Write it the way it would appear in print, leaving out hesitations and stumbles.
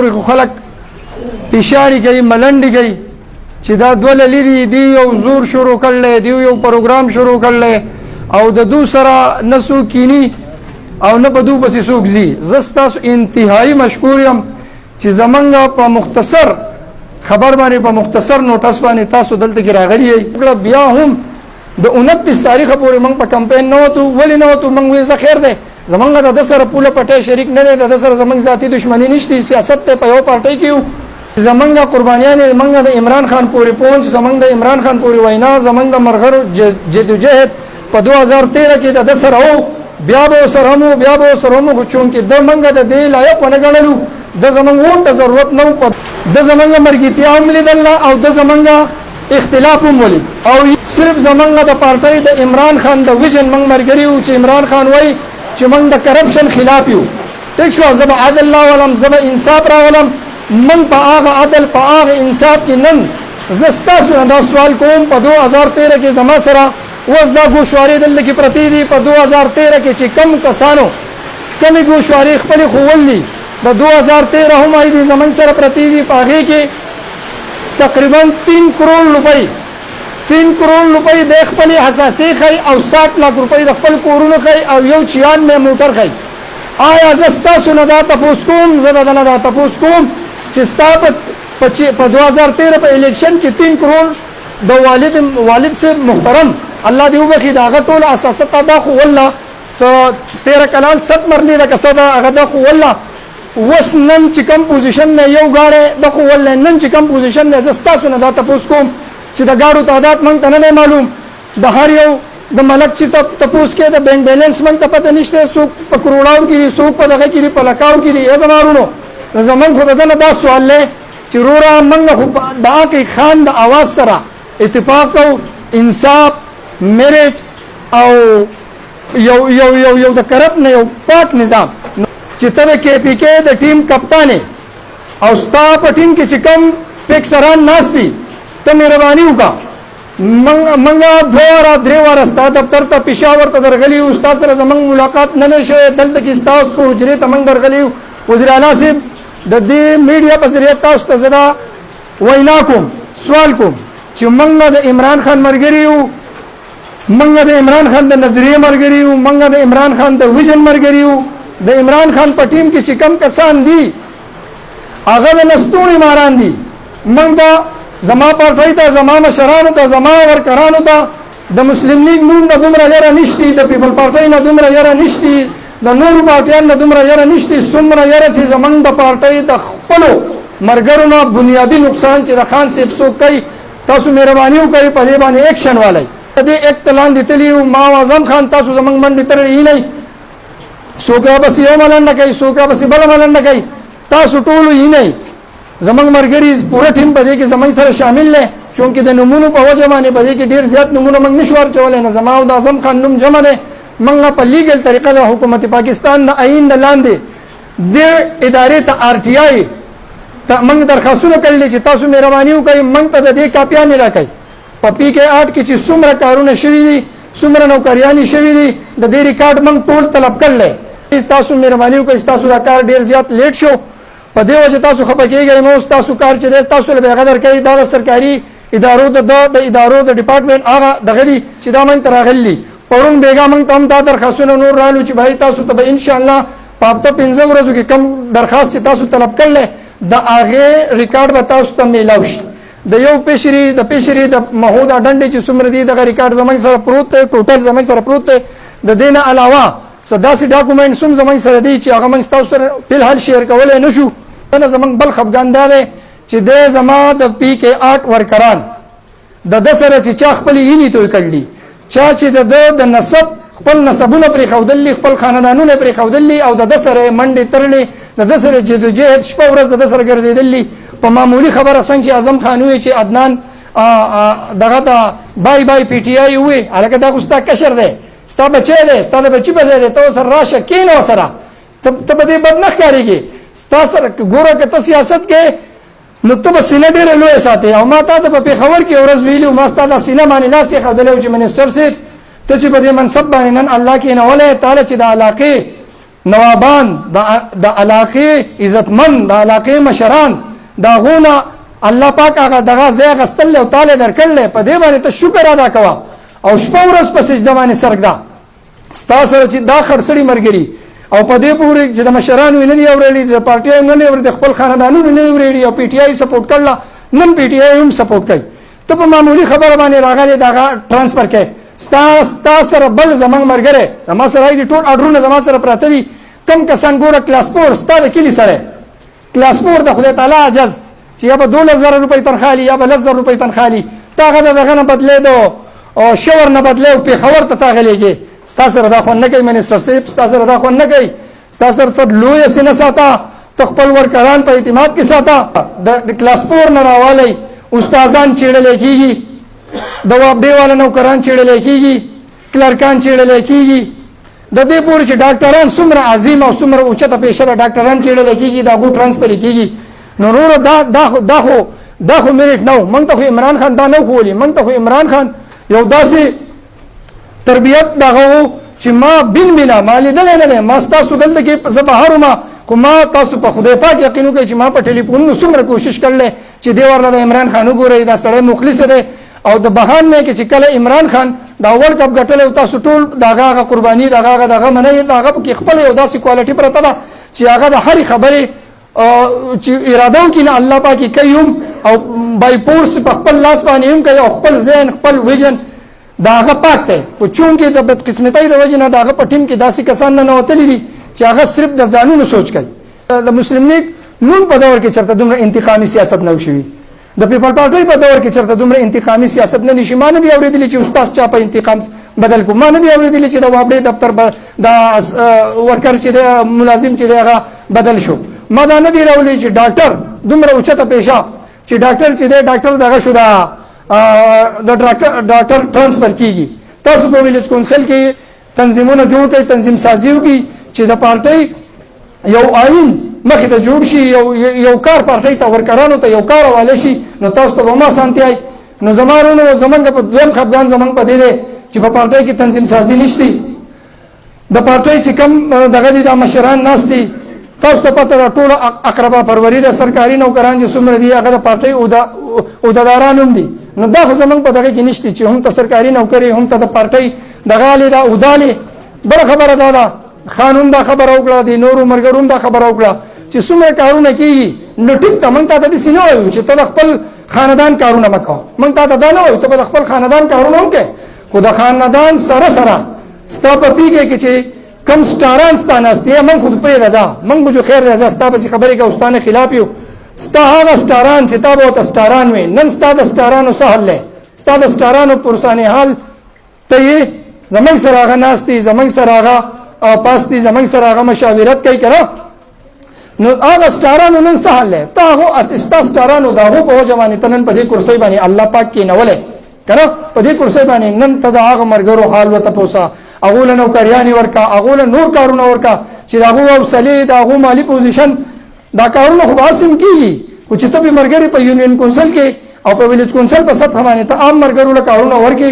خلق پیشاړي کوي ملنډي کوي چې دا دوله لیدي دی یو زور شروع کړل دی یو پروګرام شروع کړل او د دو سره نسو کینی او نه بدو پسې سوګزي زستاس انتهایی مشکور یم چې زمنګ په مختصر خبر باندې په مختصر نوټس باندې تاسو دلته کې راغلي یې بیا هم د 29 تاریخ پورې موږ په کمپاین نه وته ولې نه وته موږ وې خیر ده زمنګ د سره پوله پټه شریک نه ده د سره زمنګ ذاتی دښمنی نشته سیاست ته په یو پارټي کې زمنګ قربانیان زمنګ د عمران خان پورې پونچ زمنګ د عمران خان پورې وینا زمنګ د مرغر جدوجہد په 2013 کې د سره او بیا به سرمو چون کې د منګ د دې لایق ونه غنلو د زمنګ وټ ضرورت نه د زمنګ مرګتیا عمل د او د زمنګ اختلاف ولي او صرف زمنګ د پارټي د عمران خان د ویژن منګ مرګري او چې عمران خان وای چې موږ د کرپشن خلاف یو ټیک شو زب عدل الله ولم زب انصاف را ولم من په هغه عدل په هغه انصاف کې نن زستا سره دا سوال کوم په 2013 کې زما سره وز دا ګوشواري دل کې پرتی دي په 2013 کې چې کم کسانو کمی ګوشواري خپل خوولي د 2013 هم اې زمون سره پرتی دي په هغه کې تقریبا 3 کروڑ روپۍ د خپل حساسي خي او 60 लाख روپۍ د خپل کورونو خي او یو 96 موټر خي آیا زستا سونه دا تاسو کوم زړه نه دا تاسو کوم چې ستاسو په 2013 په الیکشن کې 3 کروڑ د والد سے محترم الله دې وبخي دا غټول اساسات دا خو والله 13 کلال 7 مرني دا کسدا هغه دا خو والله وسنن چې کم پوزیشن نه یو غاړه د خو والله نن چې کم پوزیشن نه زستا سونه دا تاسو کوم چې د ګاړو تعداد مونږ ته نه معلوم د هر یو د ملک چې تاسو کې د بینک بیلانس مونږ ته پته نشته سو په کروڑاو کې سو په دغه کې په لکاو کې یې زمارونو زمون خو دغه دا سوال له چې رورا مونږ خو دا کې خان د आवाज سره اتفاق او انصاف میرټ او یو د کرپ نه یو پاک نظام چې ته کې پی کې د ټیم کپتان او ستا په ټیم کې چې کم فکسران ناشتي ته مهرباني وکړه منګه دوه درې واره ستا دفتر ته پېښور ته درغلی او استاد سره زمونږ ملاقات نه شوې دلته کې تاسو حجرې ته منګ درغلی وزیر اعلی صاحب د دې میډیا په ذریعہ تاسو ته زدا وینا کوم سوال کوم چې منګه د عمران خان مرګري او منګه د عمران خان د نظریه مرګري او منګه د عمران خان د ویژن مرګري او د عمران خان په ټیم کې چې کم کسان دي هغه د نستوري ماران دي منګه زما پارټي ته زما مشرانو ته زما ورکرانو ته د مسلم لیگ نوم نه دومره یاره نشتی د پیپل پارټي نه دومره یاره نشتی د نور پارټیان نه دومره یاره نشتی څومره یاره چې زمنګ د پارټي د خپل مرګرو نه بنیادی نقصان چې د خان صاحب سو کوي تاسو مهرباني وکړئ په دې باندې اکشن والي دې اکتلان دي ما اعظم خان تاسو زمنګ منډي تر یې نه سوګه بس یو ملنډ کوي سوګه بس بل ملنډ کوي تاسو ټول یې نه زمنګ مرګري پوره ټیم په دې کې زمنګ سره شامل نه چونکه د نمونو په وجه باندې په دې کې ډیر زیات نمونه موږ نشوار چولې نه زما او د اعظم خان نوم جمع ده موږ په لیګل طریقه د حکومت پاکستان د عین لاندې د ادارې ته آر ټي آی ته موږ درخواستونه کړلې چې تاسو مهرباني وکړئ موږ ته د دې کاپیان راکړئ په پی کې 8 کې چې څومره کارونه شوي دي څومره نوکریانې شوي دي د دې ریکارډ موږ ټول طلب کړل تاسو مهرباني وکړئ تاسو دا کار ډیر زیات لیټ شو په دې وجه تاسو خپه کېږئ مو تاسو کار چې تاسو له بغیر کوي دا سرکاري ادارو د ادارو د ډپارټمنټ هغه دغه دي چې دا مونږ تراغلي پرون بیګا مونږ تم دا درخواستونه نور رالو چې بھائی تاسو ته ان شاء الله په هفته 15 ورځو کې کم درخواست چې تاسو طلب کړل د هغه ریکارډ به تاسو ته میلاو شي د یو پېشري د محمود اډنډي چې څومره دي دغه ریکارډ زمونږ سره پروت دی ټوټل زمونږ سره پروت دی د دینه علاوه صداسي ډاکومېنټ سم زمونږ سره دي چې هغه موږ تاسو سره په حال شیر کولای نشو نه زمونږ بل خپګاندار چې د زما د پی کې 8 ورکران د سره چې چا خپل یې توي کړلی چا چې د نسب خپل نسبونه پرې خودلې خپل خاندانونه پرې خودلې او د سره منډي ترلې د سره جدوجہد شپه ورځ د سره ګرځېدلې په معمولی خبره څنګه چې اعظم خان وی چې عدنان دغه دا بای پی ټی آی وی الکه دا غوستا کشر دی ستا بچی دی ستا د بچی په ځای دی ته سره راشه کینو سره ته به دې بد نه ښکارېږي ستا سره ګوره که ته سیاست کې نو ته به سینه ډېره لویه ساتې او ما تا ته په پېښور کې ورځ ویلي ما ستا دا سینه باندې لاس یېښودلی و چې منسټر صاحب ته چې په دې منصب باندې نن الله کېنولی تاله چې د علاقې نوابان د علاقې عزتمن د علاقې مشران دا غونه الله پاک هغه دغه ځای غستل او تعالی درکړل په دې باندې ته شکر ادا کوه او شپه ورځ په سجده باندې سرګدا ستا سره چې دا خړسړي مرګري او په دې پورې چې د مشرانو نه دی اورېدي د پارټي نه دی اورېدي خپل خاندانونو نه اورېدي او پی ټی آی سپورټ کړل نن پی ټی آی هم سپورټ کوي ته په معمولی خبره باندې راغلي دا ټرانسفر کوي ستا سره بل زمنګ مرګره زما سره دي ټول اډرونه زما سره پراته دي کم کسان ګوره کلاس 4 ستا د کلی سره کلاس 4 د خدای تعالی عجز چې یا به 12000 روپۍ تنخواه یا به 10000 روپۍ تنخواه تا هغه دغه نه بدلېدو او شور نه بدلې او پېښور ته تاغلېږي ستا سره دا خو نه کوي منسټر صاحب ستا سره دا خو نه کوي ستا سره ته لویه سینه ساته ته خپل ورکران په اعتماد کې ساته د کلاس 4 نه راوالی استادان چیړلې کېږي د وابډې والا نوکران چیړلې کېږي کلرکان چیړلې کېږي د دې پورې چې ډاکټران څومره عظیم او څومره اوچته پیشه ده ډاکټران چیړلې کېږي دا غو ټرانسفر کېږي نو نور دا خو میرټ نو موږ ته خو عمران خان دا نه خولي موږ ته خو عمران خان یو داسې تربیت دغه چې ما بن بنا ما لیدل نه ده ما تاسو دلته کې زه بهر ما خو ما تاسو په خدای پاک یقین وکړئ چې ما په ټلیفون څومره کوشش کړل چې دی ورله د عمران خان وګورئ دا سړی مخلص دی او د بهان مې کې چې کله عمران خان دا ورلد کپ ګټلی تاسو ټول دغه قرباني دغه منئ دغه کې خپل یو داسې کوالټي پرته ده چې هغه د هرې خبرې چې اراده وکړي نه الله پاک کوي هم او بای فورس په خپل لاس باندې هم کوي او خپل ذهن خپل ویژن دا هغه پاک دی خو چونکې د بدقسمتۍ د وجې نه د هغه په ټیم کې داسې کسان نه ننوتلي دي چې هغه صرف د ځانونو سوچ کوي د مسلم لیگ نون په دور کې چېرته دومره انتقامي سیاست نه شوي د پیپل پارټۍ په دور کې چېرته دومره انتقامي سیاست نه دي شي ما نه دي اورېدلي چې استاد چا په انتقام بدل کړو ما نه دي اورېدلي چې د وابډې دفتر د ورکر چې د ملازم چې دی هغه بدل شو ما دا نه دي راولي چې ډاکټر دومره اوچته پیشه چې ډاکټر چې دی ډاکټر دغه شو د ډاکټر ټرانسفر کیږي تاسو په ویلیج کونسل کې تنظیمونه جوړ کړئ تنظیم سازي وکړي چې د پارټۍ یو آئین مخې ته جوړ شي یو کار پارټۍ ته ورکرانو ته یو کار حواله شي نو تاسو ته به ما اسانتیا وي نو زمانو زمونږ په دویم خفګان زمونږ په دې دی چې په پارټۍ کې تنظیم سازي نشته د پارټۍ چې کم دغه دي د مشران ناست دي تاسو ته پته ده ټول اقربا پروری د سرکاري نوکران چې څومره دي هغه د پارټۍ عہدهداران هم دي نو دا خو زمونږ په دغه کې نشته چې هم ته سرکاري نوکري هم ته د پارټۍ دغه لې دا عہدالې بله خبره دا ده قانون دا خبره وکړه د نورو ملګرو دا خبره وکړه چې څومره کارونه کېږي نو ټیک ته موږ ته داسې نه وایو چې ته د خپل خاندان کارونه مه کوه موږ ته دا نه وایو ته به د خپل خاندان کارونه هم کوې خو د خاندان سره سره ستا په پیږې کې چې کم سټاران ستا ناست دی موږ خو پرېږده ځه موږ به جو خیر دی ځه ستا پسې خبرې کوو ستا نه خلاف یو ستا هغه سټاران چې تا به ورته سټاران وې نن ستا د سټارانو څه حل دی ستا د سټارانو پرسانې حال ته یې زموږ سره هغه ناست دي زموږ سره هغه پاس دي زموږ سره هغه مشاورت کوي که نه نو هغه سټارانو نن څه حل دی ته هغو ستا سټارانو د هغو په وجه باندې ته نن په دې کرسۍ باندې الله پاک کېنولی که نه په دې کرسۍ باندې نن ته د هغه ملګرو حال وتپوسه هغو له نوکریانې ورکه هغو له نور کارونه ورکه چې د هغو حوصلې د هغو مالي پوزیشن دا کارونه خو به هسې کېږي خو چې ته به ملګرې په یونین کونسل کې او په ویلیج کونسل په سطحه باندې ته عام ملګرو له کارونه ورکې